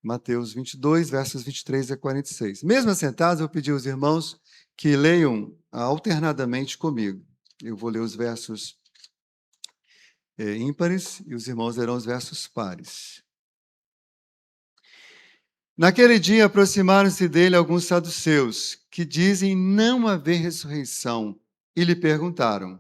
Mateus 22, versos 23 a 46. Mesmo assentados, eu pedi aos irmãos que leiam alternadamente comigo. Eu vou ler os versos ímpares e os irmãos lerão os versos pares. Naquele dia aproximaram-se dele alguns saduceus, que dizem não haver ressurreição, e lhe perguntaram: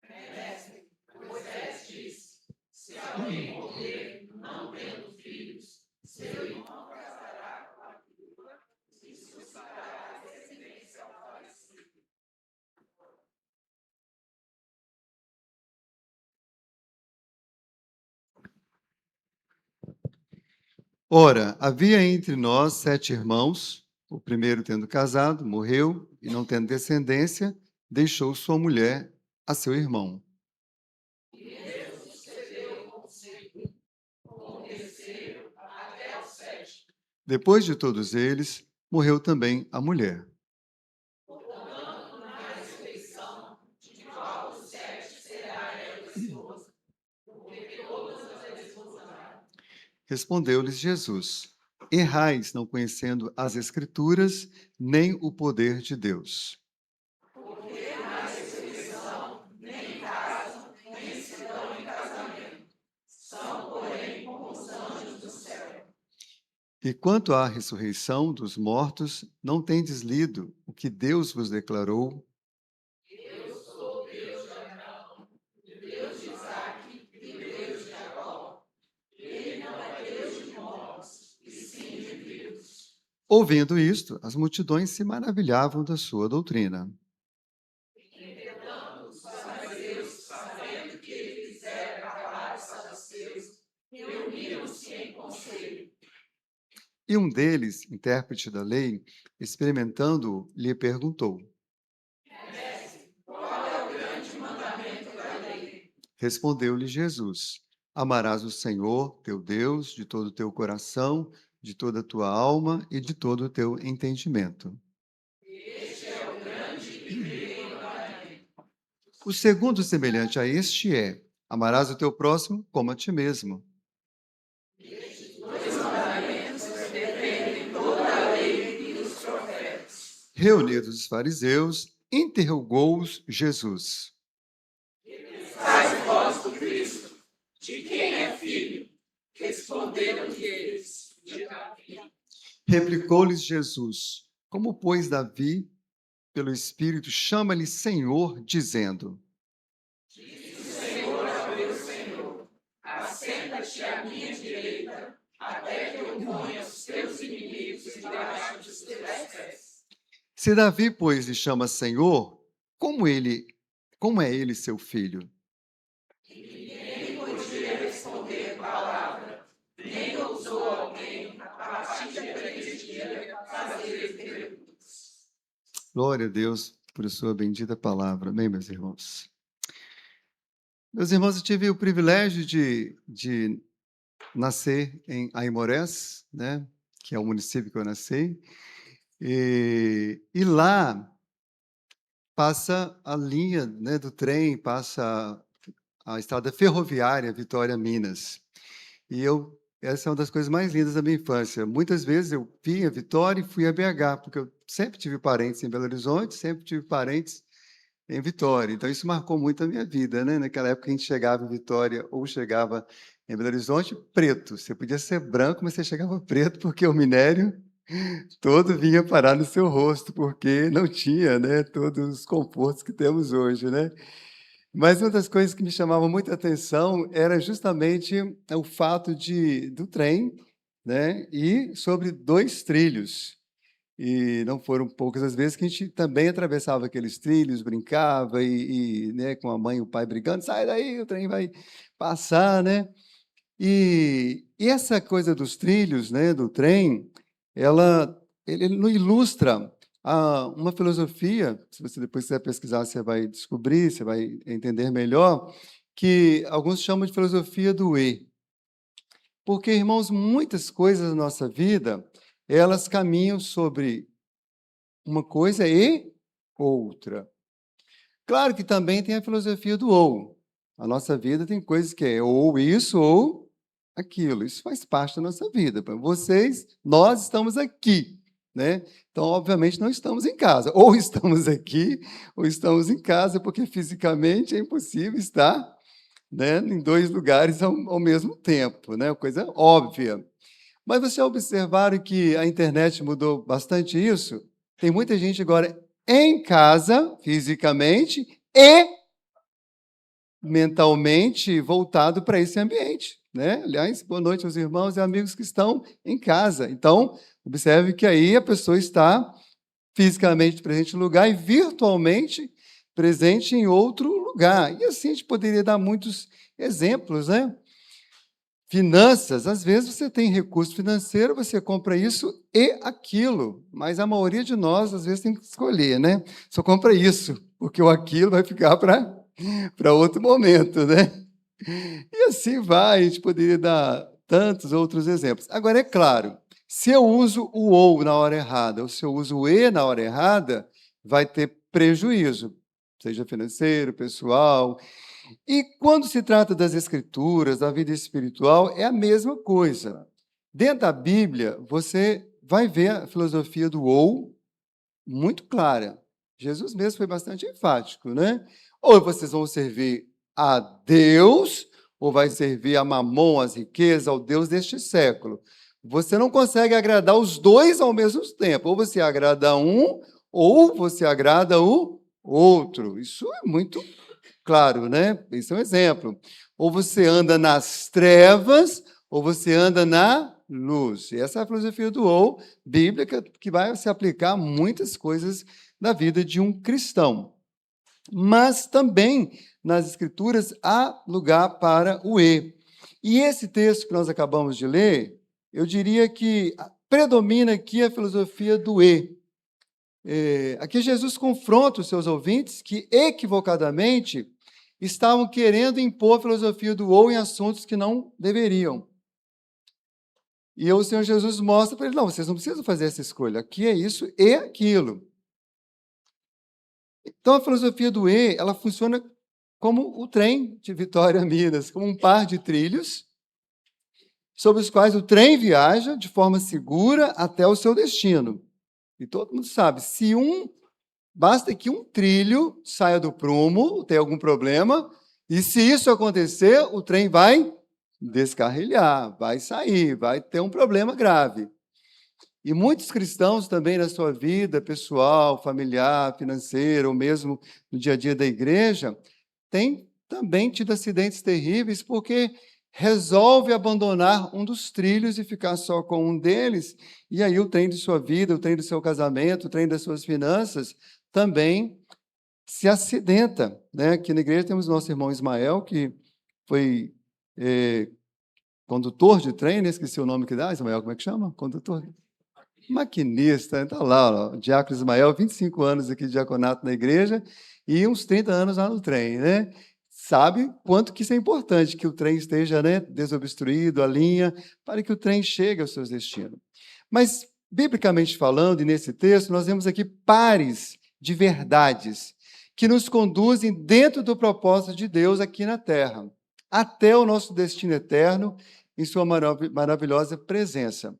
Mestre, Moisés diz, se alguém morrer não tendo filhos, seu irmão casará com a viúva e suscitará descendência ao falecido. Ora, havia entre nós 7 irmãos. O primeiro, tendo casado, morreu, e não tendo descendência, deixou sua mulher a seu irmão. E Deus sucedeu com o segundo, com o terceiro, até o 7. Depois de todos eles, morreu também a mulher. Portanto, na ressurreição, de qual dos 7 será ela esposa? Porque todas as desposarão. Respondeu-lhes Jesus: Errais, não conhecendo as Escrituras, nem o poder de Deus. Porque na ressurreição nem casam, nem se dão em casamento. São, porém, como os anjos do céu. E quanto à ressurreição dos mortos, não tendes lido o que Deus vos declarou? Eu sou Deus de Abraão, Deus de Isaque e Deus de Jacó. Ele não é Deus de mortos, e sim de vivos. Ouvindo isto, as multidões se maravilhavam da sua doutrina. Entretanto, os fariseus, sabendo que ele quisera calar os saduceus, reuniram-se em conselho. E um deles, intérprete da lei, experimentando-o, lhe perguntou. Mestre, qual é o grande mandamento da lei? Respondeu-lhe Jesus: Amarás o Senhor, teu Deus, de todo o teu coração, de toda a tua alma e de todo o teu entendimento. Este é o grande e primeiro mandamento. O segundo semelhante a este é: amarás o teu próximo como a ti mesmo. Estes 2 mandamentos defendem toda a lei e os profetas. Reunidos os fariseus, interrogou-os Jesus. Pensais vós do Cristo, de quem é filho? Responderam-lhe eles, de Davi. Replicou-lhes Jesus: Como, pois, Davi, pelo Espírito, chama-lhe Senhor, dizendo: Disse o Senhor ao meu Senhor, assenta-te à minha direita, até que eu ponha os teus inimigos debaixo dos teus pés. Se Davi, pois, lhe chama Senhor, como é ele seu filho? E ninguém podia responder palavra, nem ousou alguém, a partir daquele dia, fazer perguntas. Glória a Deus por a sua bendita palavra. Amém, meus irmãos. Meus irmãos, eu tive o privilégio de nascer em Aimorés, né, que é o município que eu nasci, e lá passa a linha, né, do trem, passa a estrada ferroviária Vitória-Minas. E essa é uma das coisas mais lindas da minha infância. Muitas vezes eu vinha a Vitória e fui a BH, porque eu sempre tive parentes em Belo Horizonte, sempre tive parentes em Vitória. Então, isso marcou muito a minha vida, né? Naquela época, a gente chegava em Vitória ou chegava em Belo Horizonte preto. Você podia ser branco, mas você chegava preto porque o minério todo vinha parar no seu rosto, porque não tinha, né, todos os confortos que temos hoje, né? Mas uma das coisas que me chamava muita atenção era justamente o fato do trem, né, e sobre 2 trilhos. E não foram poucas as vezes que a gente também atravessava aqueles trilhos, brincava né, com a mãe e o pai brigando: "Sai daí, o trem vai passar", né. E essa coisa dos trilhos, né, do trem, ele não ilustra uma filosofia, se você depois quiser pesquisar, você vai descobrir, você vai entender melhor, que alguns chamam de filosofia do "e". Porque, irmãos, muitas coisas na nossa vida, elas caminham sobre uma coisa e outra. Claro que também tem a filosofia do "ou". A nossa vida tem coisas que é ou isso ou aquilo. Isso faz parte da nossa vida. Vocês, nós estamos aqui, né? Então, obviamente, não estamos em casa. Ou estamos aqui, ou estamos em casa, porque fisicamente é impossível estar, né, em dois lugares ao mesmo tempo, né? Coisa óbvia. Mas vocês observaram que a internet mudou bastante isso? Tem muita gente agora em casa, fisicamente, e mentalmente voltado para esse ambiente, né? Aliás, boa noite aos irmãos e amigos que estão em casa. Então, observe que aí a pessoa está fisicamente presente no lugar e virtualmente presente em outro lugar. E assim a gente poderia dar muitos exemplos, né? Finanças, às vezes você tem recurso financeiro, você compra isso e aquilo, mas a maioria de nós, às vezes, tem que escolher, né? Só compra isso, porque o aquilo vai ficar para outro momento, né? E assim vai, a gente poderia dar tantos outros exemplos. Agora, é claro, se eu uso o ou na hora errada, ou se eu uso o e na hora errada, vai ter prejuízo, seja financeiro, pessoal. E quando se trata das Escrituras, da vida espiritual, é a mesma coisa. Dentro da Bíblia, você vai ver a filosofia do ou muito clara. Jesus mesmo foi bastante enfático, né? Ou vocês vão servir a Deus, ou vai servir a Mamon, as riquezas, ao Deus deste século. Você não consegue agradar os dois ao mesmo tempo. Ou você agrada um, ou você agrada o outro. Isso é muito claro, né? Isso é um exemplo. Ou você anda nas trevas, ou você anda na luz. E essa é a filosofia do ou bíblica, que vai se aplicar a muitas coisas da vida de um cristão. Mas também nas Escrituras há lugar para o e. E esse texto que nós acabamos de ler, eu diria que predomina aqui a filosofia do e. Aqui Jesus confronta os seus ouvintes que, equivocadamente, estavam querendo impor a filosofia do ou em assuntos que não deveriam. E o Senhor Jesus mostra para ele, não, vocês não precisam fazer essa escolha, aqui é isso e aquilo. Então, a filosofia do E, ela funciona como o trem de Vitória a Minas, como um par de trilhos, sobre os quais o trem viaja de forma segura até o seu destino. E todo mundo sabe, basta que um trilho saia do prumo, tem algum problema, e se isso acontecer, o trem vai descarrilhar, vai sair, vai ter um problema grave. E muitos cristãos também na sua vida pessoal, familiar, financeira, ou mesmo no dia a dia da igreja, têm também tido acidentes terríveis porque resolve abandonar um dos trilhos e ficar só com um deles, e aí o trem de sua vida, o trem do seu casamento, o trem das suas finanças, também se acidenta, né? Aqui na igreja temos nosso irmão Ismael, que foi condutor de trem, né? Esqueci o nome que dá, Ismael, como é que chama? Condutor? Maquinista, está lá, ó, Diácono Ismael, 25 anos aqui de diaconato na igreja e uns 30 anos lá no trem, né? Sabe quanto que isso é importante, que o trem esteja, né, desobstruído, a linha, para que o trem chegue aos seus destinos. Mas, biblicamente falando, e nesse texto, nós vemos aqui pares de verdades que nos conduzem dentro do propósito de Deus aqui na Terra, até o nosso destino eterno em sua maravilhosa presença.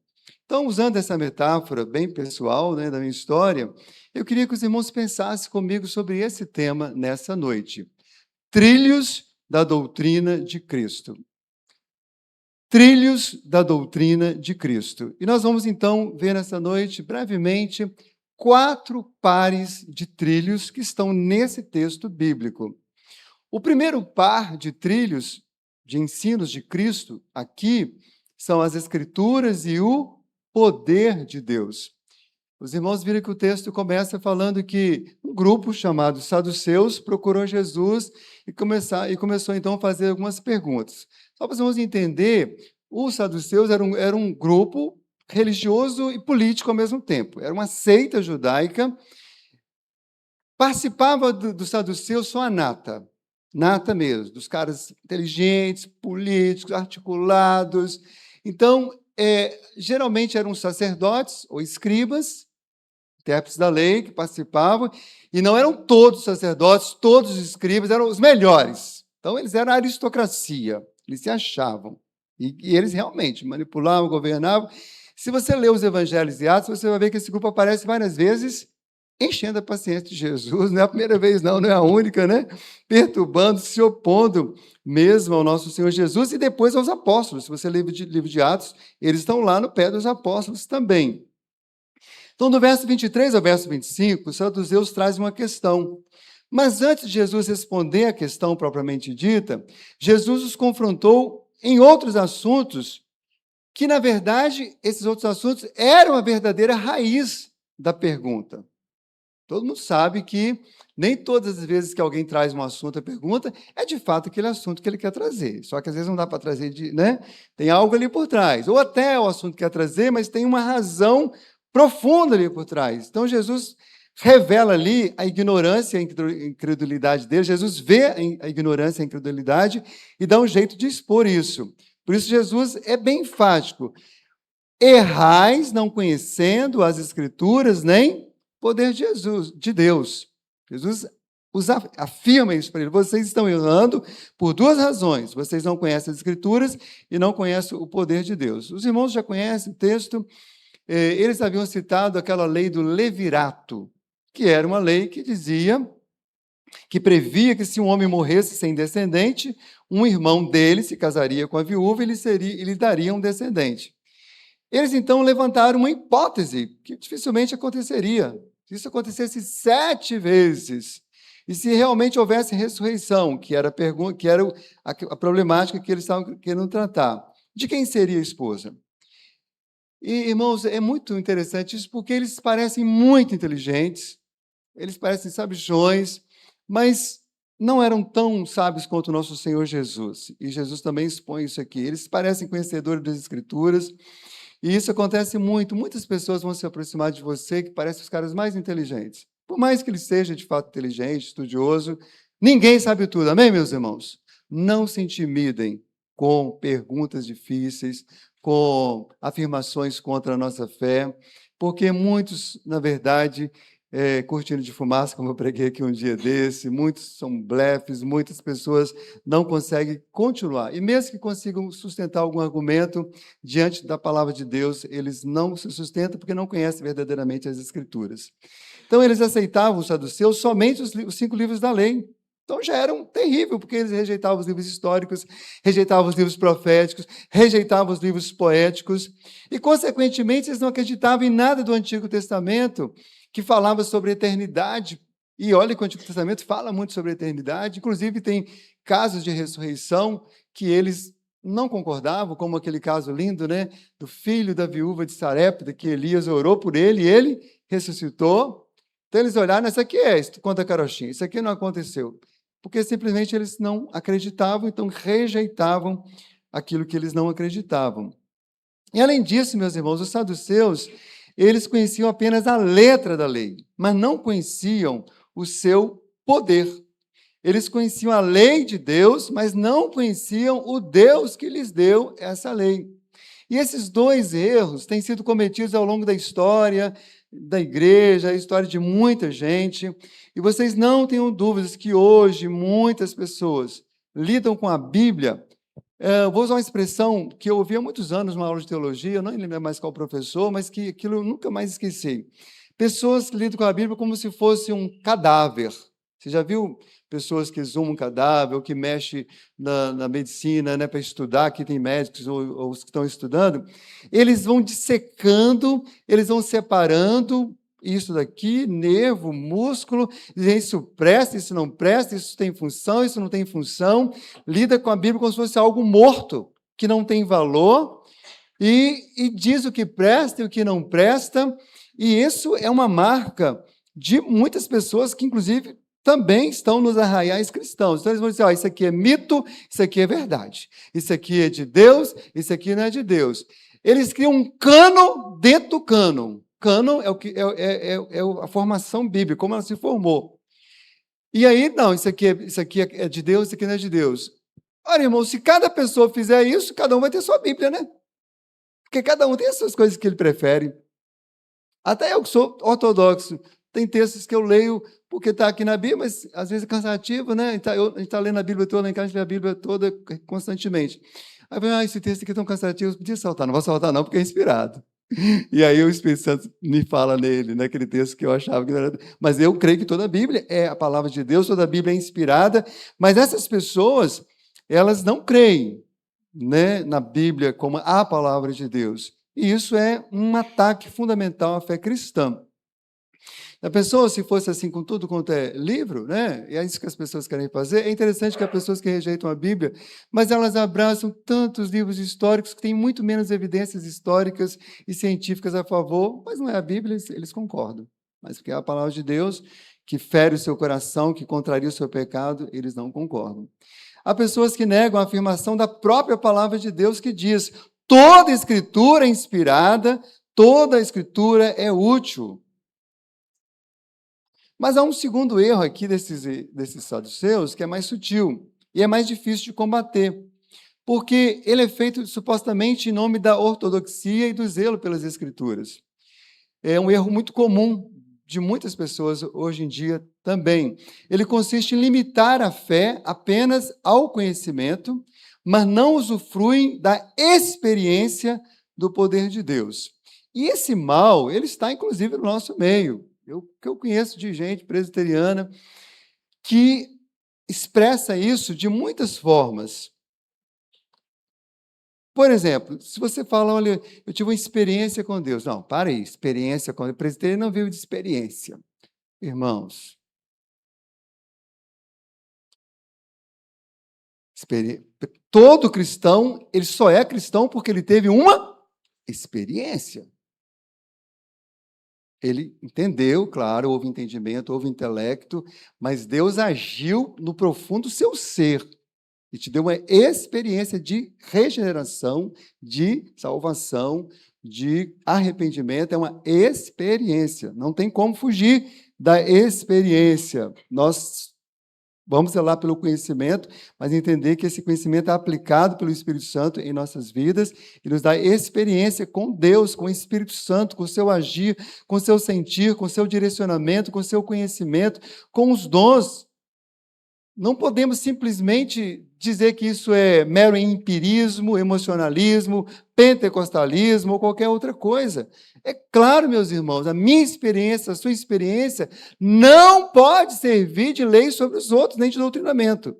Então, usando essa metáfora bem pessoal, né, da minha história, eu queria que os irmãos pensassem comigo sobre esse tema nessa noite. Trilhos da doutrina de Cristo. Trilhos da doutrina de Cristo. E nós vamos, então, ver nessa noite, brevemente, 4 pares de trilhos que estão nesse texto bíblico. O primeiro par de trilhos, de ensinos de Cristo, aqui, são as Escrituras e o poder de Deus. Os irmãos viram que o texto começa falando que um grupo chamado Saduceus procurou Jesus e começou então a fazer algumas perguntas. Só para os irmãos entenderem, os saduceus era um grupo religioso e político ao mesmo tempo. Era uma seita judaica. Participava dos saduceus só a nata mesmo, dos caras inteligentes, políticos, articulados. Então, geralmente eram sacerdotes ou escribas, intérpretes da lei, que participavam, e não eram todos sacerdotes, todos os escribas, eram os melhores. Então, eles eram a aristocracia, eles se achavam, E eles realmente manipulavam, governavam. Se você ler os evangelhos e Atos, você vai ver que esse grupo aparece várias vezes enchendo a paciência de Jesus. Não é a primeira vez, não é a única, né? Perturbando, se opondo mesmo ao nosso Senhor Jesus e depois aos apóstolos. Se você ler o livro de Atos, eles estão lá no pé dos apóstolos também. Então, do verso 23 ao verso 25, os saduceus trazem uma questão. Mas antes de Jesus responder à questão propriamente dita, Jesus os confrontou em outros assuntos que, na verdade, esses outros assuntos eram a verdadeira raiz da pergunta. Todo mundo sabe que nem todas as vezes que alguém traz um assunto, a pergunta, é de fato aquele assunto que ele quer trazer. Só que às vezes não dá para trazer, né? Tem algo ali por trás. Ou até o assunto que quer trazer, mas tem uma razão profunda ali por trás. Então, Jesus revela ali a ignorância e a incredulidade dele. Jesus vê a ignorância e a incredulidade e dá um jeito de expor isso. Por isso, Jesus é bem enfático. Errais não conhecendo as Escrituras, nem poder de Deus. Jesus afirma isso para ele. Vocês estão errando por duas razões. Vocês não conhecem as Escrituras e não conhecem o poder de Deus. Os irmãos já conhecem o texto. Eles haviam citado aquela lei do levirato, que era uma lei que dizia, que previa que se um homem morresse sem descendente, um irmão dele se casaria com a viúva e lhe daria um descendente. Eles, então, levantaram uma hipótese que dificilmente aconteceria. Se isso acontecesse 7 vezes, e se realmente houvesse ressurreição, que era a problemática que eles estavam querendo tratar, de quem seria a esposa? E, irmãos, é muito interessante isso, porque eles parecem muito inteligentes, eles parecem sabichões, mas não eram tão sábios quanto o nosso Senhor Jesus. E Jesus também expõe isso aqui. Eles parecem conhecedores das Escrituras, e isso acontece muito. Muitas pessoas vão se aproximar de você que parecem os caras mais inteligentes. Por mais que ele seja, de fato, inteligente, estudioso, ninguém sabe tudo. Amém, meus irmãos? Não se intimidem com perguntas difíceis, com afirmações contra a nossa fé, porque muitos, na verdade, cortina de fumaça, como eu preguei aqui um dia desse, muitos são blefes, muitas pessoas não conseguem continuar. E mesmo que consigam sustentar algum argumento diante da palavra de Deus, eles não se sustentam porque não conhecem verdadeiramente as Escrituras. Então, eles aceitavam os saduceus somente os 5 livros da lei. Então, já era terrível, porque eles rejeitavam os livros históricos, rejeitavam os livros proféticos, rejeitavam os livros poéticos, e, consequentemente, eles não acreditavam em nada do Antigo Testamento que falava sobre a eternidade. E olha que o Antigo Testamento fala muito sobre a eternidade, inclusive tem casos de ressurreição que eles não concordavam, como aquele caso lindo, né, do filho da viúva de Sarepta, que Elias orou por ele e ele ressuscitou. Então, eles olharam, isso aqui conta a carochinha, isso aqui não aconteceu. Porque simplesmente eles não acreditavam, então rejeitavam aquilo que eles não acreditavam. E, além disso, meus irmãos, os saduceus, eles conheciam apenas a letra da lei, mas não conheciam o seu poder. Eles conheciam a lei de Deus, mas não conheciam o Deus que lhes deu essa lei. E esses 2 erros têm sido cometidos ao longo da história da igreja, a história de muita gente, e vocês não tenham dúvidas que hoje muitas pessoas lidam com a Bíblia. Eu vou usar uma expressão que eu ouvi há muitos anos numa aula de teologia, eu não lembro mais qual professor, mas que aquilo eu nunca mais esqueci. Pessoas que lidam com a Bíblia como se fosse um cadáver. Você já viu pessoas que exumam um cadáver, ou que mexem na medicina, né, para estudar, aqui tem médicos ou os que estão estudando, eles vão dissecando, eles vão separando isso daqui, nervo, músculo, dizem isso presta, isso não presta, isso tem função, isso não tem função, lida com a Bíblia como se fosse algo morto, que não tem valor, e diz o que presta e o que não presta, e isso é uma marca de muitas pessoas que, inclusive, também estão nos arraiais cristãos. Então, eles vão dizer, isso aqui é mito, isso aqui é verdade. Isso aqui é de Deus, isso aqui não é de Deus. Eles criam um cânon dentro do cânon. Cânon é a formação bíblica, como ela se formou. E aí, não, isso aqui é de Deus, isso aqui não é de Deus. Olha, irmão, se cada pessoa fizer isso, cada um vai ter sua Bíblia, né? Porque cada um tem as suas coisas que ele prefere. Até eu que sou ortodoxo, tem textos que eu leio porque está aqui na Bíblia, mas às vezes é cansativo, né? A gente está lendo a Bíblia toda, lá em casa a gente lê a Bíblia toda constantemente. Aí eu falei, esse texto aqui é tão cansativo, podia saltar. Não vou saltar não, porque é inspirado. E aí o Espírito Santo me fala nele, naquele texto que eu achava que não era... Mas eu creio que toda a Bíblia é a palavra de Deus, toda a Bíblia é inspirada, mas essas pessoas, elas não creem, né, na Bíblia como a palavra de Deus. E isso é um ataque fundamental à fé cristã. A pessoa, se fosse assim com tudo quanto é livro, né? E é isso que as pessoas querem fazer. É interessante que há pessoas que rejeitam a Bíblia, mas elas abraçam tantos livros históricos que têm muito menos evidências históricas e científicas a favor, mas não é a Bíblia, eles concordam. Mas porque é a palavra de Deus que fere o seu coração, que contraria o seu pecado, eles não concordam. Há pessoas que negam a afirmação da própria palavra de Deus que diz: toda escritura é inspirada, toda escritura é útil. Mas há um segundo erro aqui desses saduceus que é mais sutil e é mais difícil de combater, porque ele é feito supostamente em nome da ortodoxia e do zelo pelas Escrituras. É um erro muito comum de muitas pessoas hoje em dia também. Ele consiste em limitar a fé apenas ao conhecimento, mas não usufruem da experiência do poder de Deus. E esse mal, ele está inclusive no nosso meio. Que eu conheço de gente presbiteriana que expressa isso de muitas formas. Por exemplo, se você fala, olha, eu tive uma experiência com Deus. Não, para aí, experiência com Deus. O presbiteriano não vive de experiência. Irmãos, todo cristão, ele só é cristão porque ele teve uma experiência. Ele entendeu, claro, houve entendimento, houve intelecto, mas Deus agiu no profundo do seu ser e te deu uma experiência de regeneração, de salvação, de arrependimento. É uma experiência, não tem como fugir da experiência. Nós vamos zelar pelo conhecimento, mas entender que esse conhecimento é aplicado pelo Espírito Santo em nossas vidas e nos dá experiência com Deus, com o Espírito Santo, com o seu agir, com o seu sentir, com o seu direcionamento, com o seu conhecimento, com os dons. Não podemos simplesmente dizer que isso é mero empirismo, emocionalismo, pentecostalismo ou qualquer outra coisa. É claro, meus irmãos, a minha experiência, a sua experiência, não pode servir de lei sobre os outros, nem de doutrinamento.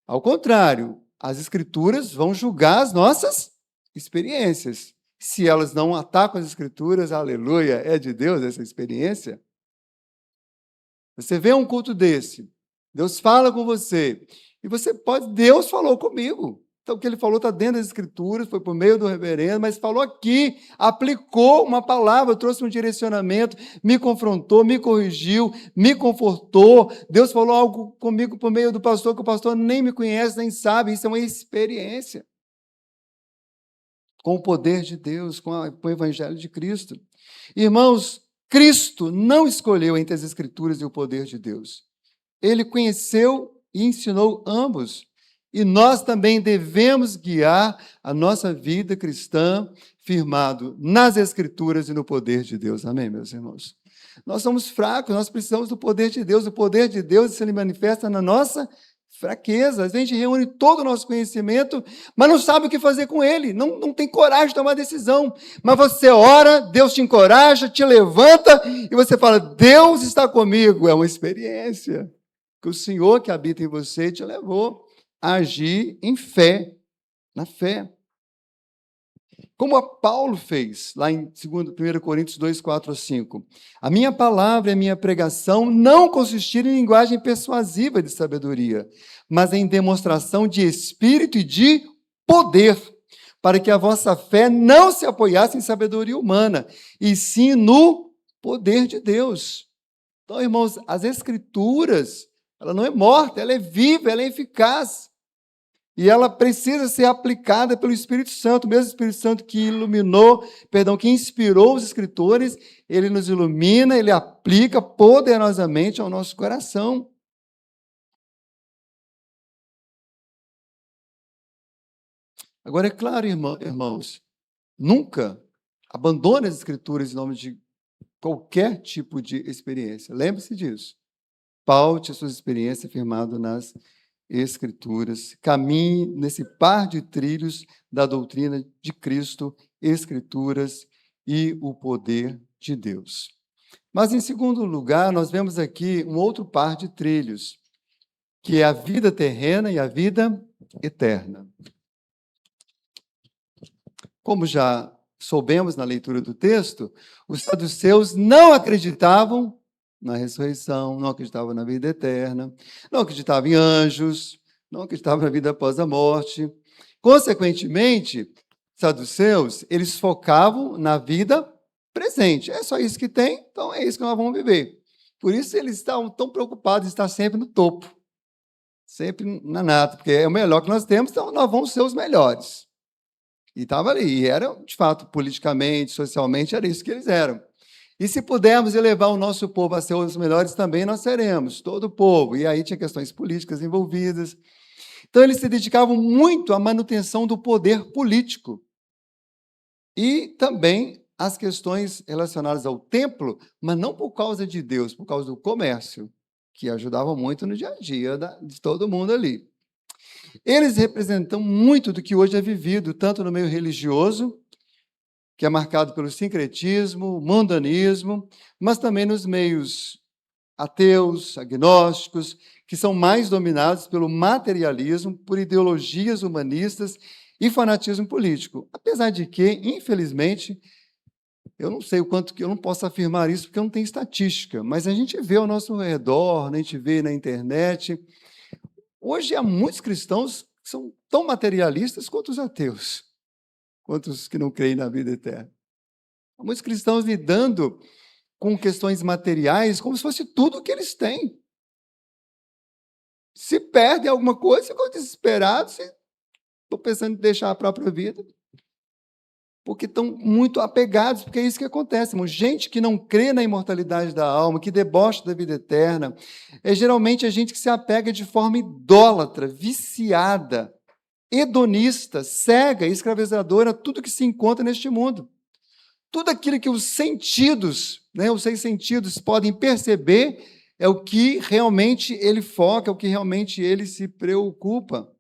Ao contrário, as Escrituras vão julgar as nossas experiências. Se elas não atacam as Escrituras, aleluia, é de Deus essa experiência. Você vê um culto desse, Deus fala com você, e você pode, Deus falou comigo. Então, o que ele falou está dentro das Escrituras, foi por meio do reverendo, mas falou aqui, aplicou uma palavra, trouxe um direcionamento, me confrontou, me corrigiu, me confortou. Deus falou algo comigo por meio do pastor, que o pastor nem me conhece, nem sabe. Isso é uma experiência com o poder de Deus, com o Evangelho de Cristo. Irmãos, Cristo não escolheu entre as Escrituras e o poder de Deus. Ele conheceu e ensinou ambos. E nós também devemos guiar a nossa vida cristã firmado nas Escrituras e no poder de Deus. Amém, meus irmãos? Nós somos fracos, nós precisamos do poder de Deus. O poder de Deus se manifesta na nossa fraqueza. Às vezes a gente reúne todo o nosso conhecimento, mas não sabe o que fazer com ele. Não tem coragem de tomar decisão. Mas você ora, Deus te encoraja, te levanta, e você fala, Deus está comigo. É uma experiência que o Senhor que habita em você te levou a agir em fé, na fé. Como a Paulo fez, lá em 1 Coríntios 2, 4 a 5. A minha palavra e a minha pregação não consistiram em linguagem persuasiva de sabedoria, mas em demonstração de espírito e de poder, para que a vossa fé não se apoiasse em sabedoria humana, e sim no poder de Deus. Então, irmãos, as Escrituras, ela não é morta, ela é viva, ela é eficaz. E ela precisa ser aplicada pelo Espírito Santo, o mesmo Espírito Santo que que inspirou os escritores, ele nos ilumina, ele aplica poderosamente ao nosso coração. Agora, é claro, irmãos, nunca abandone as Escrituras em nome de qualquer tipo de experiência. Lembre-se disso. Paute as suas experiências firmado nas Escrituras. Caminhe nesse par de trilhos da doutrina de Cristo, Escrituras e o poder de Deus. Mas, em segundo lugar, nós vemos aqui um outro par de trilhos, que é a vida terrena e a vida eterna. Como já soubemos na leitura do texto, os saduceus não acreditavam na ressurreição, não acreditavam na vida eterna, não acreditavam em anjos, não acreditavam na vida após a morte. Consequentemente, saduceus, eles focavam na vida presente. É só isso que tem, então é isso que nós vamos viver. Por isso eles estavam tão preocupados em estar sempre no topo, sempre na nata, porque é o melhor que nós temos, então nós vamos ser os melhores. E estava ali, e era, de fato, politicamente, socialmente, era isso que eles eram. E se pudermos elevar o nosso povo a ser os melhores também, nós seremos, todo o povo. E aí tinha questões políticas envolvidas. Então, eles se dedicavam muito à manutenção do poder político. E também às questões relacionadas ao templo, mas não por causa de Deus, por causa do comércio, que ajudava muito no dia a dia de todo mundo ali. Eles representam muito do que hoje é vivido, tanto no meio religioso, que é marcado pelo sincretismo, mundanismo, mas também nos meios ateus, agnósticos, que são mais dominados pelo materialismo, por ideologias humanistas e fanatismo político. Apesar de que, infelizmente, eu não sei o quanto que eu não posso afirmar isso, porque eu não tenho estatística, mas a gente vê ao nosso redor, a gente vê na internet. Hoje há muitos cristãos que são tão materialistas quanto os ateus, quanto os que não creem na vida eterna. Há muitos cristãos lidando com questões materiais como se fosse tudo o que eles têm. Se perdem alguma coisa, ficam desesperados, estão pensando em deixar a própria vida, porque estão muito apegados, porque é isso que acontece, irmão. Gente que não crê na imortalidade da alma, que debocha da vida eterna, é geralmente a gente que se apega de forma idólatra, viciada, hedonista, cega, escravizadora, tudo que se encontra neste mundo. Tudo aquilo que os sentidos, os 6 sentidos podem perceber é o que realmente ele foca, é o que realmente ele se preocupa.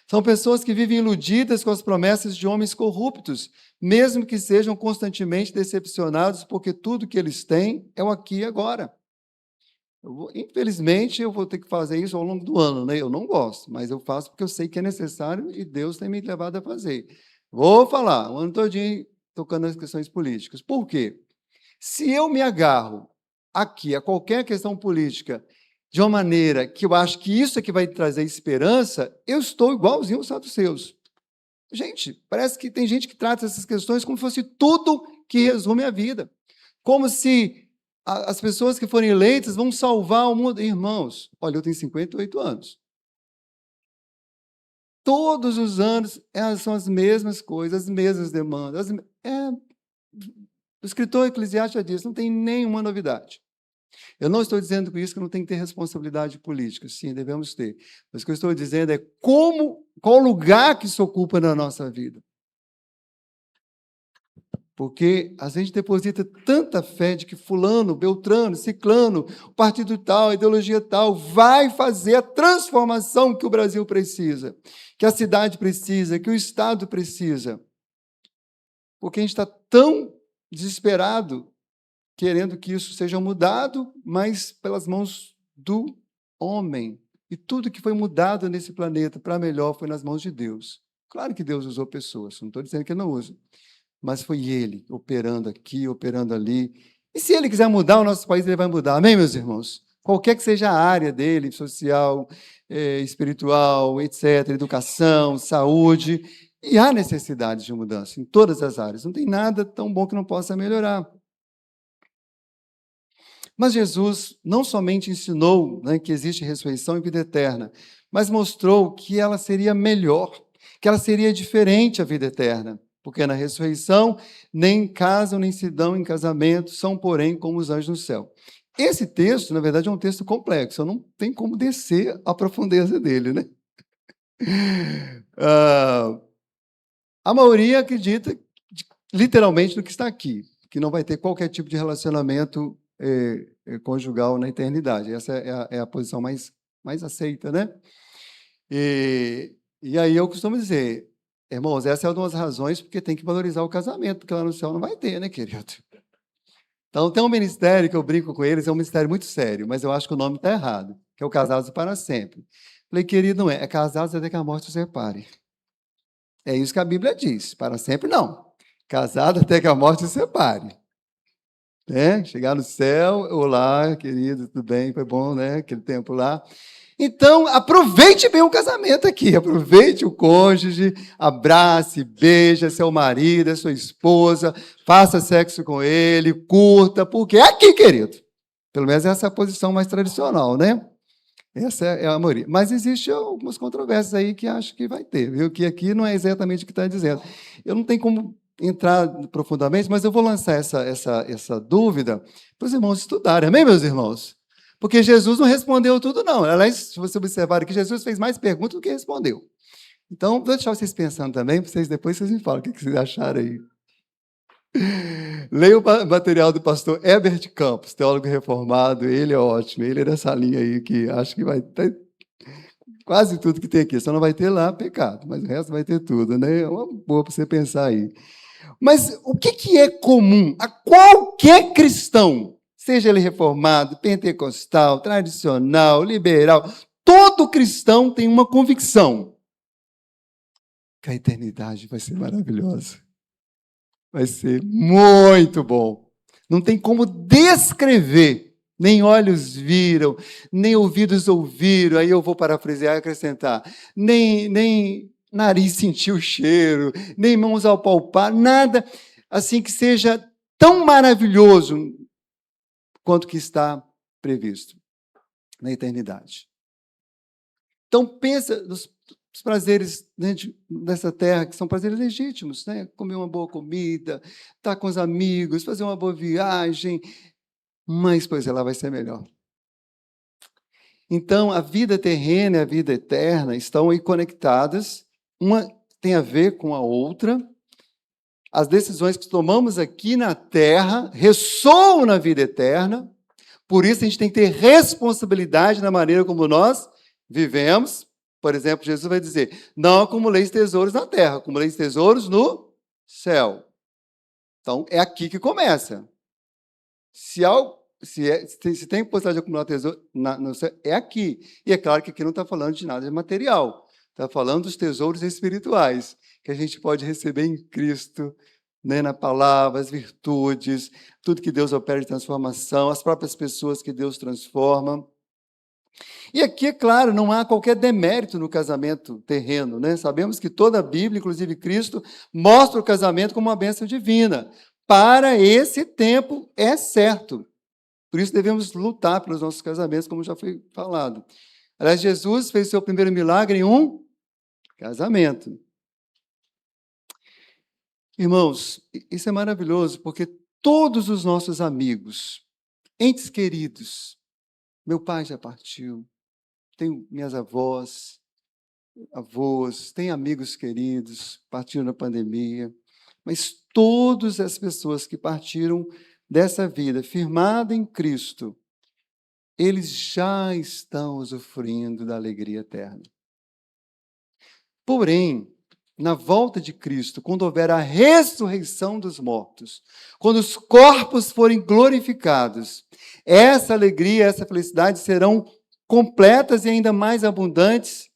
São pessoas que vivem iludidas com as promessas de homens corruptos, mesmo que sejam constantemente decepcionados, porque tudo que eles têm é o aqui e agora. Infelizmente, eu vou ter que fazer isso ao longo do ano, né? Eu não gosto, mas eu faço porque eu sei que é necessário e Deus tem me levado a fazer. Vou falar o ano todinho tocando nas questões políticas. Por quê? Se eu me agarro aqui a qualquer questão política de uma maneira que eu acho que isso é que vai trazer esperança, eu estou igualzinho aos saduceus. Gente, parece que tem gente que trata essas questões como se fosse tudo que resume a vida. Como se as pessoas que forem eleitas vão salvar o mundo. Irmãos, olha, eu tenho 58 anos. Todos os anos são as mesmas coisas, as mesmas demandas. O escritor Eclesiastes já disse, não tem nenhuma novidade. Eu não estou dizendo com isso que não tem que ter responsabilidade política. Sim, devemos ter. Mas o que eu estou dizendo é qual lugar que isso ocupa na nossa vida. Porque a gente deposita tanta fé de que fulano, beltrano, ciclano, o partido tal, a ideologia tal, vai fazer a transformação que o Brasil precisa, que a cidade precisa, que o Estado precisa. Porque a gente está tão desesperado querendo que isso seja mudado, mas pelas mãos do homem. E tudo que foi mudado nesse planeta para melhor foi nas mãos de Deus. Claro que Deus usou pessoas, não estou dizendo que não usa, mas foi Ele operando aqui, operando ali. E se Ele quiser mudar o nosso país, Ele vai mudar. Amém, meus irmãos? Qualquer que seja a área dele, social, espiritual, etc., educação, saúde, e há necessidade de mudança em todas as áreas. Não tem nada tão bom que não possa melhorar. Mas Jesus não somente ensinou que existe ressurreição e vida eterna, mas mostrou que ela seria melhor, que ela seria diferente a vida eterna, porque na ressurreição nem casam nem se dão em casamento, são, porém, como os anjos no céu. Esse texto, na verdade, é um texto complexo, não tem como descer a profundeza dele, né? A maioria acredita literalmente no que está aqui, que não vai ter qualquer tipo de relacionamento conjugal na eternidade. Essa é a posição mais mais aceita, né? E aí eu costumo dizer, irmãos, essa é uma das razões porque tem que valorizar o casamento, porque lá no céu não vai ter, né, querido? Então, tem um ministério que eu brinco com eles, é um ministério muito sério, mas eu acho que o nome está errado, que é o Casados para Sempre. Falei, querido, não é casados até que a morte os separe. É isso que a Bíblia diz, para sempre não. Casado até que a morte os separe. Chegar no céu, olá, querido, tudo bem? Foi bom, né? Aquele tempo lá. Então, aproveite bem o casamento aqui, aproveite o cônjuge, abrace, beija seu marido, sua esposa, faça sexo com ele, curta, porque é aqui, querido. Pelo menos essa é a posição mais tradicional, né? Essa é a maioria. Mas existem algumas controvérsias aí que acho que vai ter, viu? Que aqui não é exatamente o que está dizendo. Eu não tenho como entrar profundamente, mas eu vou lançar essa dúvida para os irmãos estudarem. Amém, meus irmãos? Porque Jesus não respondeu tudo, não. Aliás, se você observar aqui, Jesus fez mais perguntas do que respondeu. Então, vou deixar vocês pensando também, para depois vocês me falam o que vocês acharam aí. Leia o material do pastor Herbert Campos, teólogo reformado, ele é ótimo, ele é dessa linha aí que acho que vai ter quase tudo que tem aqui, só não vai ter lá pecado, mas o resto vai ter tudo, né? É uma boa para você pensar aí. Mas o que é comum a qualquer cristão, seja ele reformado, pentecostal, tradicional, liberal, todo cristão tem uma convicção que a eternidade vai ser maravilhosa. Vai ser muito bom. Não tem como descrever. Nem olhos viram, nem ouvidos ouviram. Aí eu vou parafrasear e acrescentar. Nem nariz sentiu o cheiro, nem mãos ao palpar. Nada assim que seja tão maravilhoso quanto que está previsto na eternidade. Então, pensa nos prazeres, né, dessa terra, que são prazeres legítimos, né? Comer uma boa comida, estar com os amigos, fazer uma boa viagem, mas, pois, ela vai ser melhor. Então, a vida terrena e a vida eterna estão aí conectadas, uma tem a ver com a outra. As decisões que tomamos aqui na terra ressoam na vida eterna, por isso a gente tem que ter responsabilidade na maneira como nós vivemos. Por exemplo, Jesus vai dizer, não acumuleis tesouros na terra, acumuleis tesouros no céu. Então, é aqui que começa. Se tem possibilidade de acumular tesouro no céu, é aqui. E é claro que aqui não está falando de nada de material. Está falando dos tesouros espirituais, que a gente pode receber em Cristo, né, na palavra, as virtudes, tudo que Deus opera de transformação, as próprias pessoas que Deus transforma. E aqui, é claro, não há qualquer demérito no casamento terreno, né? Sabemos que toda a Bíblia, inclusive Cristo, mostra o casamento como uma bênção divina. Para esse tempo, é certo. Por isso devemos lutar pelos nossos casamentos, como já foi falado. Aliás, Jesus fez seu primeiro milagre em um casamento. Irmãos, isso é maravilhoso, porque todos os nossos amigos, entes queridos, meu pai já partiu, tenho minhas avós, tenho amigos queridos, partiram na pandemia, mas todas as pessoas que partiram dessa vida, firmada em Cristo, eles já estão usufruindo da alegria eterna. Porém, na volta de Cristo, quando houver a ressurreição dos mortos, quando os corpos forem glorificados, essa alegria, essa felicidade serão completas e ainda mais abundantes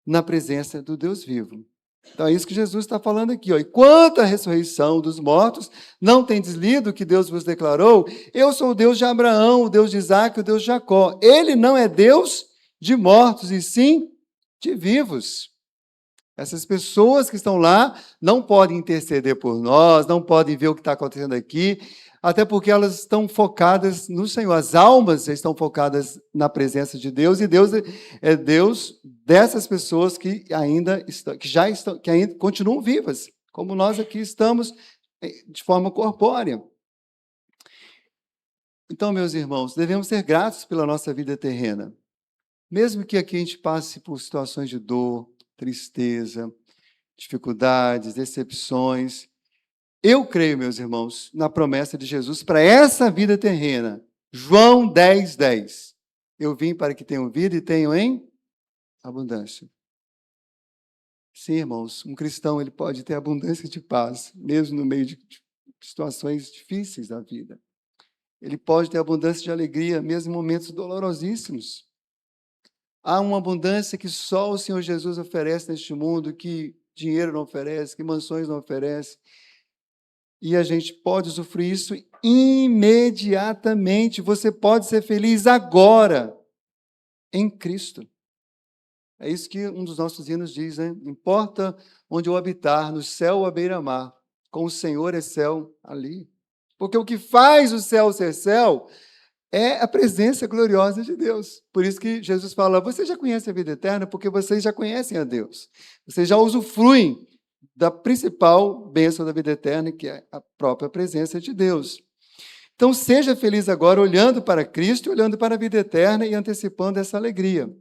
na presença do Deus vivo. Então é isso que Jesus está falando aqui. E quanto à ressurreição dos mortos, não tendes lido o que Deus vos declarou? Eu sou o Deus de Abraão, o Deus de Isaac, o Deus de Jacó. Ele não é Deus de mortos, e sim de vivos. Essas pessoas que estão lá não podem interceder por nós, não podem ver o que está acontecendo aqui, até porque elas estão focadas no Senhor. As almas estão focadas na presença de Deus, e Deus é Deus dessas pessoas que ainda estão, que ainda continuam vivas, como nós aqui estamos de forma corpórea. Então, meus irmãos, devemos ser gratos pela nossa vida terrena. Mesmo que aqui a gente passe por situações de dor, tristeza, dificuldades, decepções. Eu creio, meus irmãos, na promessa de Jesus para essa vida terrena. João 10:10. Eu vim para que tenham vida e tenham em abundância. Sim, irmãos, um cristão ele pode ter abundância de paz, mesmo no meio de situações difíceis da vida. Ele pode ter abundância de alegria, mesmo em momentos dolorosíssimos. Há uma abundância que só o Senhor Jesus oferece neste mundo, que dinheiro não oferece, que mansões não oferece. E a gente pode usufruir isso imediatamente. Você pode ser feliz agora, em Cristo. É isso que um dos nossos hinos diz, né? Importa onde eu habitar, no céu ou à beira-mar, com o Senhor é céu ali. Porque o que faz o céu ser céu é a presença gloriosa de Deus. Por isso que Jesus fala, vocês já conhecem a vida eterna porque vocês já conhecem a Deus. Vocês já usufruem da principal bênção da vida eterna, que é a própria presença de Deus. Então, seja feliz agora, olhando para Cristo, olhando para a vida eterna e antecipando essa alegria.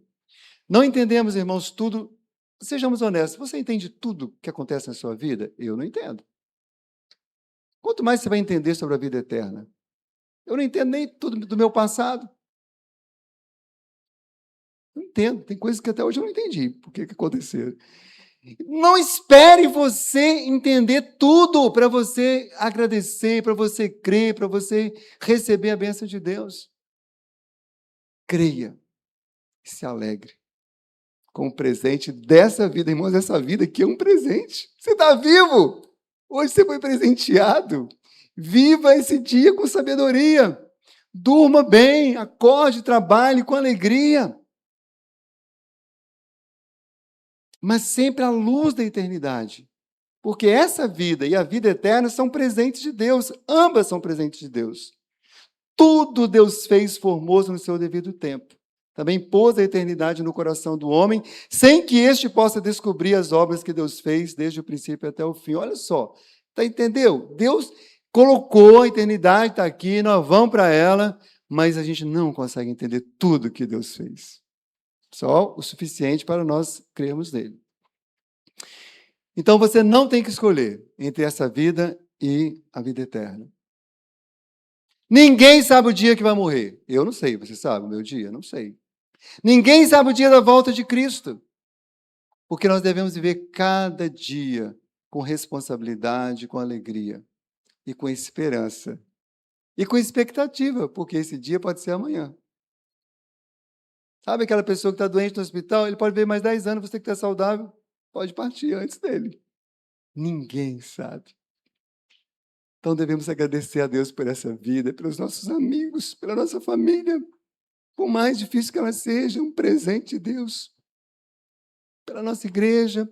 Não entendemos, irmãos, tudo. Sejamos honestos, você entende tudo que acontece na sua vida? Eu não entendo. Quanto mais você vai entender sobre a vida eterna? Eu não entendo nem tudo do meu passado. Não entendo. Tem coisas que até hoje eu não entendi. Por que aconteceram? Não espere você entender tudo para você agradecer, para você crer, para você receber a bênção de Deus. Creia e se alegre com o presente dessa vida, irmãos. Essa vida aqui é um presente. Você está vivo. Hoje você foi presenteado. Viva esse dia com sabedoria. Durma bem, acorde, trabalhe com alegria. Mas sempre à luz da eternidade. Porque essa vida e a vida eterna são presentes de Deus. Ambas são presentes de Deus. Tudo Deus fez formoso no seu devido tempo. Também pôs a eternidade no coração do homem, sem que este possa descobrir as obras que Deus fez desde o princípio até o fim. Olha só, entendeu? Deus colocou a eternidade, está aqui, nós vamos para ela, mas a gente não consegue entender tudo que Deus fez. Só o suficiente para nós crermos nele. Então você não tem que escolher entre essa vida e a vida eterna. Ninguém sabe o dia que vai morrer. Eu não sei, você sabe o meu dia? Não sei. Ninguém sabe o dia da volta de Cristo. Porque nós devemos viver cada dia com responsabilidade, com alegria e com esperança. E com expectativa, porque esse dia pode ser amanhã. Sabe aquela pessoa que está doente no hospital? Ele pode viver mais 10 anos, você que está saudável, pode partir antes dele. Ninguém sabe. Então devemos agradecer a Deus por essa vida, pelos nossos amigos, pela nossa família. Por mais difícil que ela seja, um presente de Deus. Pela nossa igreja,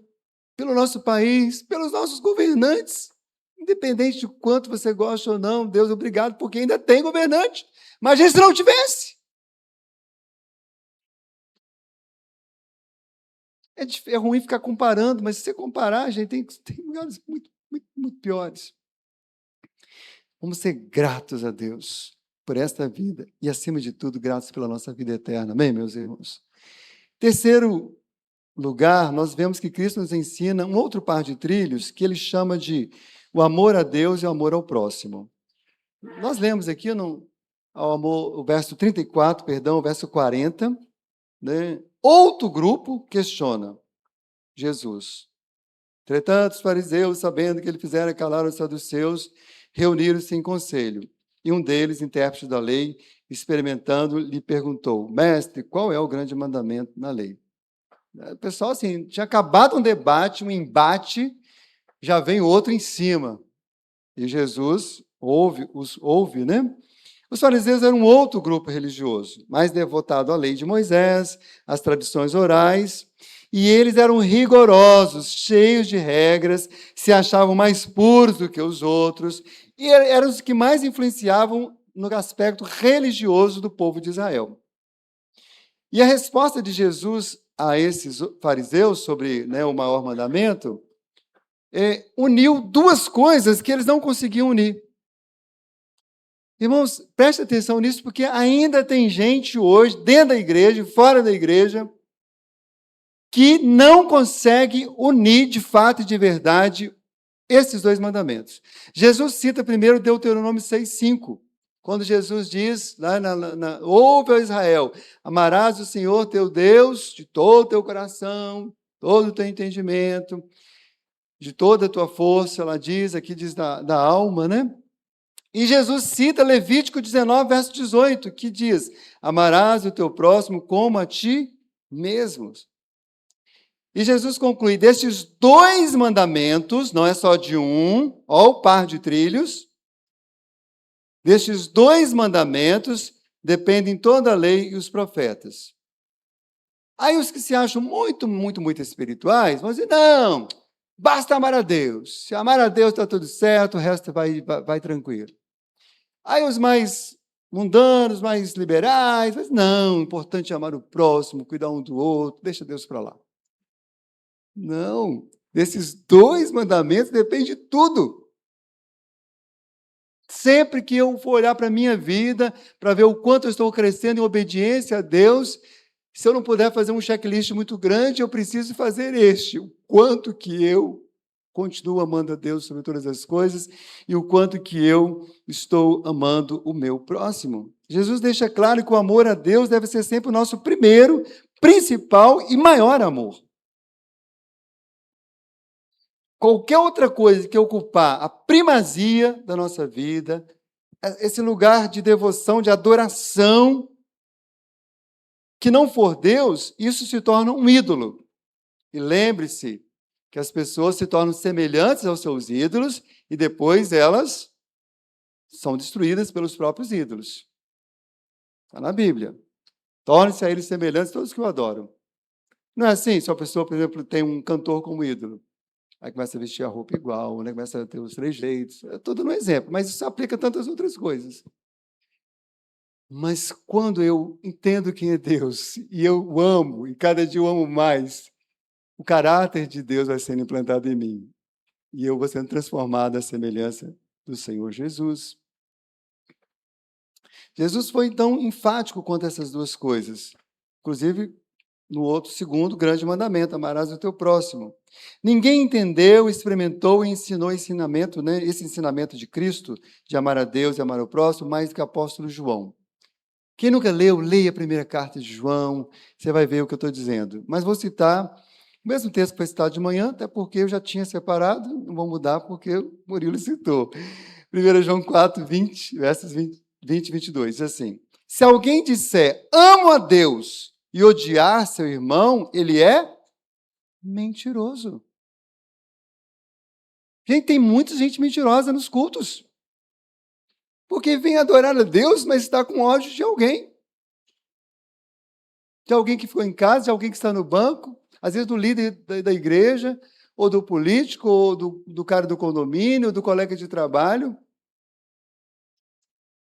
pelo nosso país, pelos nossos governantes. Independente de quanto você gosta ou não, Deus, obrigado, porque ainda tem governante. Imagina se não tivesse. É ruim ficar comparando, mas se você comparar, gente, tem lugares muito piores. Vamos ser gratos a Deus por esta vida e, acima de tudo, gratos pela nossa vida eterna. Amém, meus irmãos? Terceiro lugar, nós vemos que Cristo nos ensina um outro par de trilhos que ele chama de o amor a Deus e o amor ao próximo. Nós lemos aqui o verso 34, o verso 40, né? Outro grupo questiona Jesus. Entretanto, os fariseus, sabendo que ele fizera calar os saduceus, reuniram-se em conselho. E um deles, intérprete da lei, experimentando, lhe perguntou: Mestre, qual é o grande mandamento na lei? O pessoal, assim, tinha acabado um debate, um embate, já vem outro em cima. E Jesus ouve, né? Os fariseus eram um outro grupo religioso, mais devotado à lei de Moisés, às tradições orais, e eles eram rigorosos, cheios de regras, se achavam mais puros do que os outros, e eram os que mais influenciavam no aspecto religioso do povo de Israel. E a resposta de Jesus a esses fariseus sobre, né, o maior mandamento uniu duas coisas que eles não conseguiam unir. Irmãos, preste atenção nisso, porque ainda tem gente hoje, dentro da igreja, fora da igreja, que não consegue unir de fato e de verdade esses dois mandamentos. Jesus cita primeiro Deuteronômio 6:5. Quando Jesus diz, lá ouve, ó Israel, amarás o Senhor teu Deus de todo o teu coração, todo o teu entendimento, de toda a tua força, ela diz, aqui diz da alma, né? E Jesus cita Levítico 19, verso 18, que diz, amarás o teu próximo como a ti mesmo. E Jesus conclui, destes 2 mandamentos, não é só de um, ó o par de trilhos, destes 2 mandamentos dependem toda a lei e os profetas. Aí os que se acham muito espirituais vão dizer, não, basta amar a Deus. Se amar a Deus está tudo certo, o resto vai tranquilo. Aí os mais mundanos, mais liberais, mas não, o importante é amar o próximo, cuidar um do outro, deixa Deus para lá. Não, desses 2 mandamentos depende tudo. Sempre que eu for olhar para a minha vida, para ver o quanto eu estou crescendo em obediência a Deus, se eu não puder fazer um checklist muito grande, eu preciso fazer este. O quanto que eu continuo amando a Deus sobre todas as coisas e o quanto que eu estou amando o meu próximo. Jesus deixa claro que o amor a Deus deve ser sempre o nosso primeiro, principal e maior amor. Qualquer outra coisa que ocupar a primazia da nossa vida, esse lugar de devoção, de adoração, que não for Deus, isso se torna um ídolo. E lembre-se que as pessoas se tornam semelhantes aos seus ídolos e depois elas são destruídas pelos próprios ídolos. Está na Bíblia. Tornem-se a eles semelhantes todos que o adoram. Não é assim? Se a pessoa, por exemplo, tem um cantor como ídolo, aí começa a vestir a roupa igual, né? Começa a ter os trejeitos. É tudo um exemplo, mas isso aplica a tantas outras coisas. Mas quando eu entendo quem é Deus, e eu o amo, e cada dia eu amo mais, o caráter de Deus vai sendo implantado em mim. E eu vou sendo transformado à semelhança do Senhor Jesus. Jesus foi, então, enfático quanto a essas 2 coisas. Inclusive, no outro segundo grande mandamento, amarás o teu próximo. Ninguém entendeu, experimentou e ensinou ensinamento, né, esse ensinamento de Cristo, de amar a Deus e amar o próximo, mais do que o apóstolo João. Quem nunca leu, leia a primeira carta de João, você vai ver o que eu estou dizendo. Mas vou citar o mesmo texto que foi citado de manhã, até porque eu já tinha separado, não vou mudar porque o Murilo citou. 1 João 4, 20, versos 20 e 22, diz assim, se alguém disser, amo a Deus, e odiar seu irmão, ele é mentiroso. Gente, tem muita gente mentirosa nos cultos. Porque vem adorar a Deus, mas está com ódio de alguém. De alguém que ficou em casa, de alguém que está no banco, às vezes do líder da igreja, ou do político, ou do cara do condomínio, ou do colega de trabalho.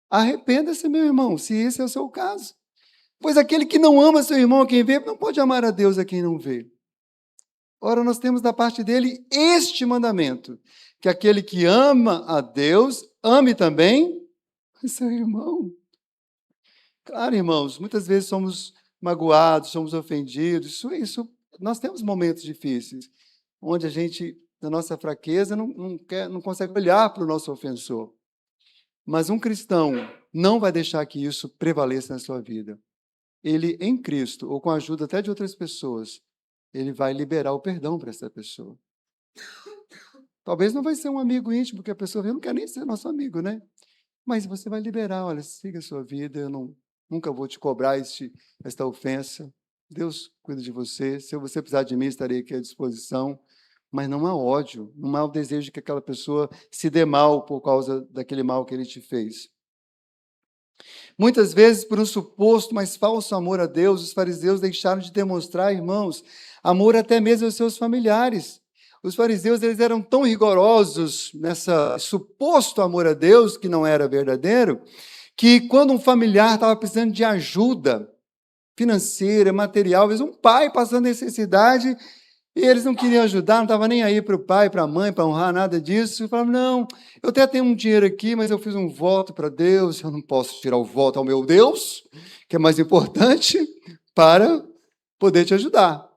Arrependa-se, meu irmão, se esse é o seu caso. Pois aquele que não ama seu irmão a quem vê, não pode amar a Deus a quem não vê. Ora, nós temos da parte dele este mandamento, que aquele que ama a Deus, ame também seu irmão. Claro, irmãos, muitas vezes somos magoados, somos ofendidos, isso nós temos momentos difíceis, onde a gente, na nossa fraqueza, não consegue olhar para o nosso ofensor. Mas um cristão não vai deixar que isso prevaleça na sua vida. Ele, em Cristo, ou com a ajuda até de outras pessoas, ele vai liberar o perdão para essa pessoa. Talvez não vai ser um amigo íntimo, porque a pessoa não quer nem ser nosso amigo, né? Mas você vai liberar, olha, siga a sua vida, eu nunca vou te cobrar esta ofensa. Deus cuida de você, se você precisar de mim, estarei aqui à disposição. Mas não há ódio, não há o desejo de que aquela pessoa se dê mal por causa daquele mal que ele te fez. Muitas vezes, por um suposto, mas falso amor a Deus, os fariseus deixaram de demonstrar, irmãos, amor até mesmo aos seus familiares. Os fariseus, eles eram tão rigorosos nessa suposto amor a Deus, que não era verdadeiro, que quando um familiar estava precisando de ajuda financeira, material, às vezes um pai passando necessidade, e eles não queriam ajudar, não estavam nem aí para o pai, para a mãe, para honrar, nada disso. E falavam, não, eu até tenho um dinheiro aqui, mas eu fiz um voto para Deus, eu não posso tirar o voto ao meu Deus, que é mais importante, para poder te ajudar.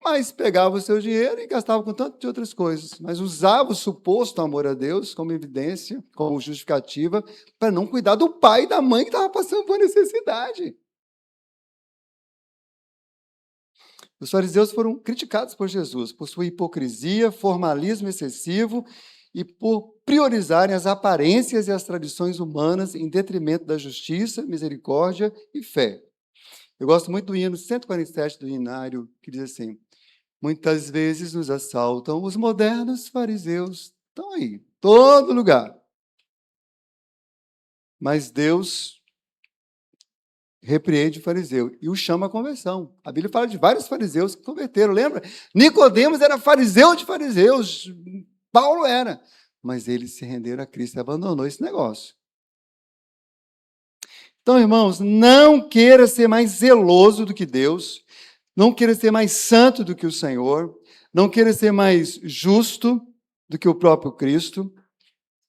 mas pegava o seu dinheiro e gastava com tanto de outras coisas, mas usava o suposto amor a Deus como evidência, como justificativa, para não cuidar do pai e da mãe que estavam passando por necessidade. Os fariseus foram criticados por Jesus por sua hipocrisia, formalismo excessivo e por priorizarem as aparências e as tradições humanas em detrimento da justiça, misericórdia e fé. Eu gosto muito do hino 147 do Hinário, que diz assim: muitas vezes nos assaltam os modernos fariseus. Estão aí, todo lugar. Mas Deus repreende o fariseu e o chama à conversão. A Bíblia fala de vários fariseus que converteram, lembra? Nicodemos era fariseu de fariseus, Paulo era, mas eles se renderam a Cristo e abandonou esse negócio. Então, irmãos, não queira ser mais zeloso do que Deus, não queira ser mais santo do que o Senhor, não queira ser mais justo do que o próprio Cristo,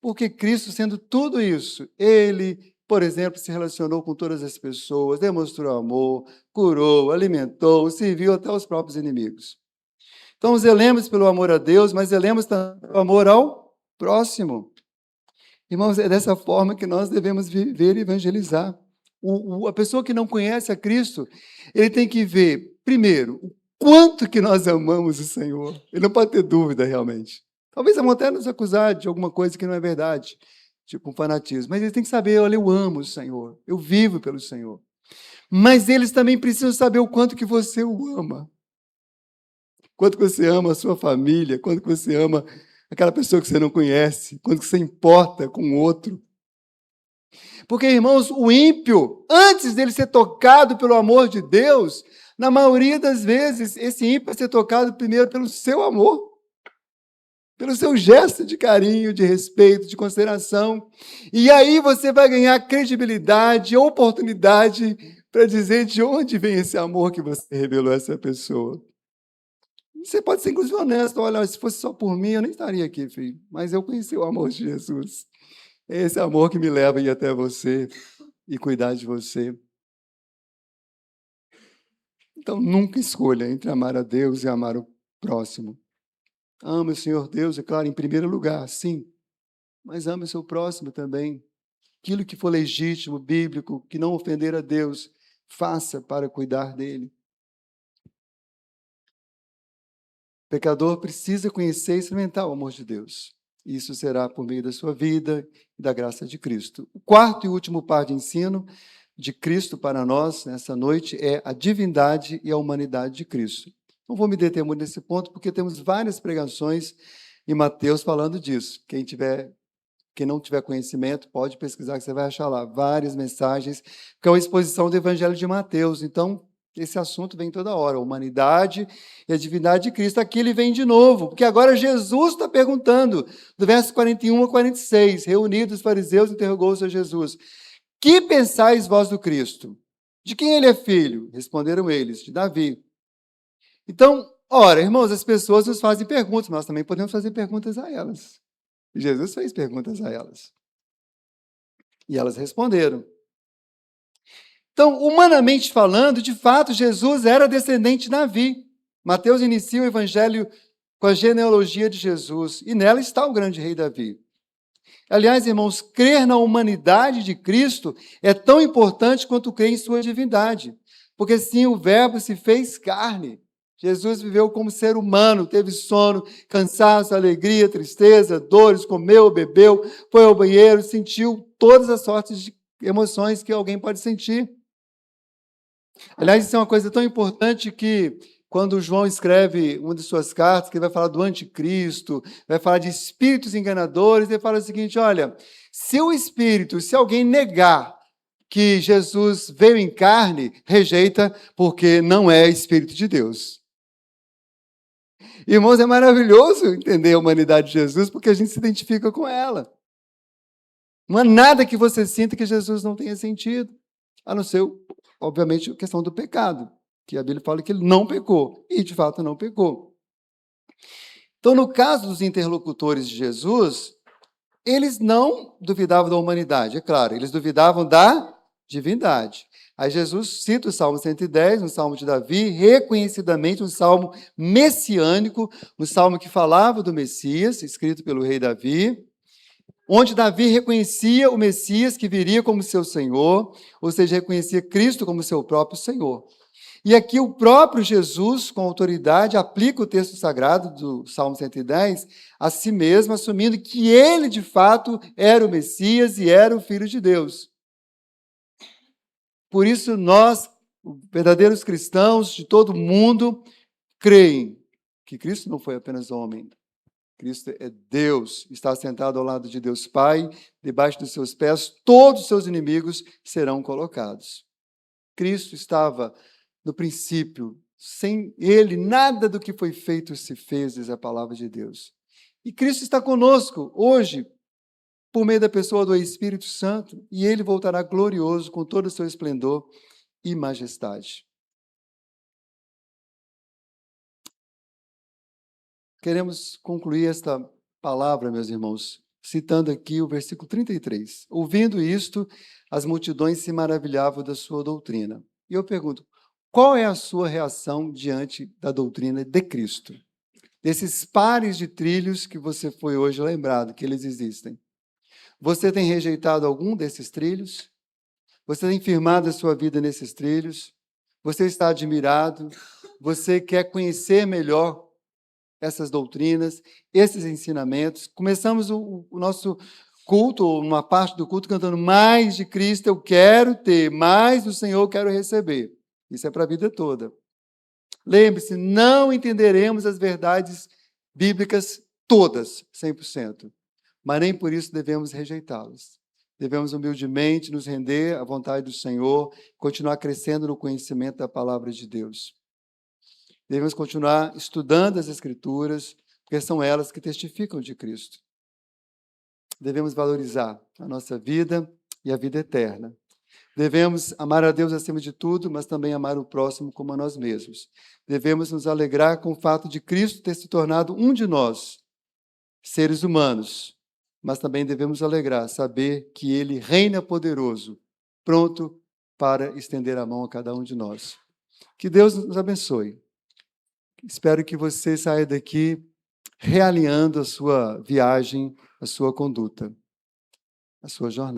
porque Cristo, sendo tudo isso, ele, por exemplo, se relacionou com todas as pessoas, demonstrou amor, curou, alimentou, serviu até os próprios inimigos. Então, zelemos pelo amor a Deus, mas zelemos também pelo amor ao próximo. Irmãos, é dessa forma que nós devemos viver e evangelizar. A pessoa que não conhece a Cristo, ele tem que ver, primeiro, o quanto que nós amamos o Senhor. Ele não pode ter dúvida, realmente. Talvez vão até nos acusar de alguma coisa que não é verdade, tipo um fanatismo. Mas eles têm que saber, olha, eu amo o Senhor, eu vivo pelo Senhor. Mas eles também precisam saber o quanto que você o ama. Quanto que você ama a sua família, quanto que você ama aquela pessoa que você não conhece, quanto que você importa com o outro. Porque, irmãos, o ímpio, antes dele ser tocado pelo amor de Deus, na maioria das vezes, esse ímpio vai ser tocado primeiro pelo seu amor, pelo seu gesto de carinho, de respeito, de consideração. E aí você vai ganhar credibilidade, oportunidade para dizer de onde vem esse amor que você revelou a essa pessoa. Você pode ser, inclusive, honesto. Olha, se fosse só por mim, eu nem estaria aqui, filho. Mas eu conheci o amor de Jesus. É esse amor que me leva a ir até você e cuidar de você. Então, nunca escolha entre amar a Deus e amar o próximo. Ame o Senhor Deus, é claro, em primeiro lugar, sim. Mas ame o seu próximo também. Aquilo que for legítimo, bíblico, que não ofender a Deus, faça para cuidar dele. O pecador precisa conhecer e experimentar o amor de Deus. Isso será por meio da sua vida e da graça de Cristo. O quarto e último par de ensino de Cristo para nós, nessa noite, é a divindade e a humanidade de Cristo. Não vou me deter muito nesse ponto, porque temos várias pregações em Mateus falando disso. Quem não tiver conhecimento, pode pesquisar, que você vai achar lá várias mensagens, que é uma exposição do Evangelho de Mateus. Então, esse assunto vem toda hora, a humanidade e a divindade de Cristo. Aqui ele vem de novo, porque agora Jesus está perguntando, do verso 41 a 46, reunidos os fariseus, interrogou-se a Jesus: que pensais vós do Cristo? De quem ele é filho? Responderam eles: de Davi. Então, ora, irmãos, as pessoas nos fazem perguntas, mas nós também podemos fazer perguntas a elas. E Jesus fez perguntas a elas. E elas responderam. Então, humanamente falando, de fato, Jesus era descendente de Davi. Mateus inicia o evangelho com a genealogia de Jesus, e nela está o grande rei Davi. Aliás, irmãos, crer na humanidade de Cristo é tão importante quanto crer em sua divindade, porque sim, o Verbo se fez carne. Jesus viveu como ser humano, teve sono, cansaço, alegria, tristeza, dores, comeu, bebeu, foi ao banheiro, sentiu todas as sortes de emoções que alguém pode sentir. Aliás, isso é uma coisa tão importante que, quando João escreve uma de suas cartas, que ele vai falar do anticristo, vai falar de espíritos enganadores, ele fala o seguinte: olha, se alguém negar que Jesus veio em carne, rejeita, porque não é Espírito de Deus. Irmãos, é maravilhoso entender a humanidade de Jesus, porque a gente se identifica com ela. Não há nada que você sinta que Jesus não tenha sentido, a não ser, obviamente, a questão do pecado, que a Bíblia fala que ele não pecou, e de fato não pecou. Então, no caso dos interlocutores de Jesus, eles não duvidavam da humanidade, é claro, eles duvidavam da divindade. Aí Jesus cita o Salmo 110, um salmo de Davi, reconhecidamente um salmo messiânico, um salmo que falava do Messias, escrito pelo rei Davi, onde Davi reconhecia o Messias que viria como seu Senhor, ou seja, reconhecia Cristo como seu próprio Senhor. E aqui o próprio Jesus, com autoridade, aplica o texto sagrado do Salmo 110 a si mesmo, assumindo que ele, de fato, era o Messias e era o Filho de Deus. Por isso, nós, verdadeiros cristãos de todo mundo, creem que Cristo não foi apenas homem. Cristo é Deus, está sentado ao lado de Deus Pai, debaixo dos seus pés, todos os seus inimigos serão colocados. Cristo estava no princípio, sem ele, nada do que foi feito se fez, diz a palavra de Deus. E Cristo está conosco hoje, por meio da pessoa do Espírito Santo, e ele voltará glorioso com todo o seu esplendor e majestade. Queremos concluir esta palavra, meus irmãos, citando aqui o versículo 33. Ouvindo isto, as multidões se maravilhavam da sua doutrina. E eu pergunto, qual é a sua reação diante da doutrina de Cristo? Desses pares de trilhos que você foi hoje lembrado, que eles existem. Você tem rejeitado algum desses trilhos? Você tem firmado a sua vida nesses trilhos? Você está admirado? Você quer conhecer melhor essas doutrinas, esses ensinamentos? Começamos o nosso culto, ou uma parte do culto, cantando mais de Cristo eu quero ter, mais do Senhor eu quero receber. Isso é para a vida toda. Lembre-se, não entenderemos as verdades bíblicas todas, 100%, mas nem por isso devemos rejeitá-las. Devemos humildemente nos render à vontade do Senhor, continuar crescendo no conhecimento da palavra de Deus. Devemos continuar estudando as Escrituras, porque são elas que testificam de Cristo. Devemos valorizar a nossa vida e a vida eterna. Devemos amar a Deus acima de tudo, mas também amar o próximo como a nós mesmos. Devemos nos alegrar com o fato de Cristo ter se tornado um de nós, seres humanos, mas também devemos alegrar, saber que Ele reina poderoso, pronto para estender a mão a cada um de nós. Que Deus nos abençoe. Espero que você saia daqui realinhando a sua viagem, a sua conduta, a sua jornada.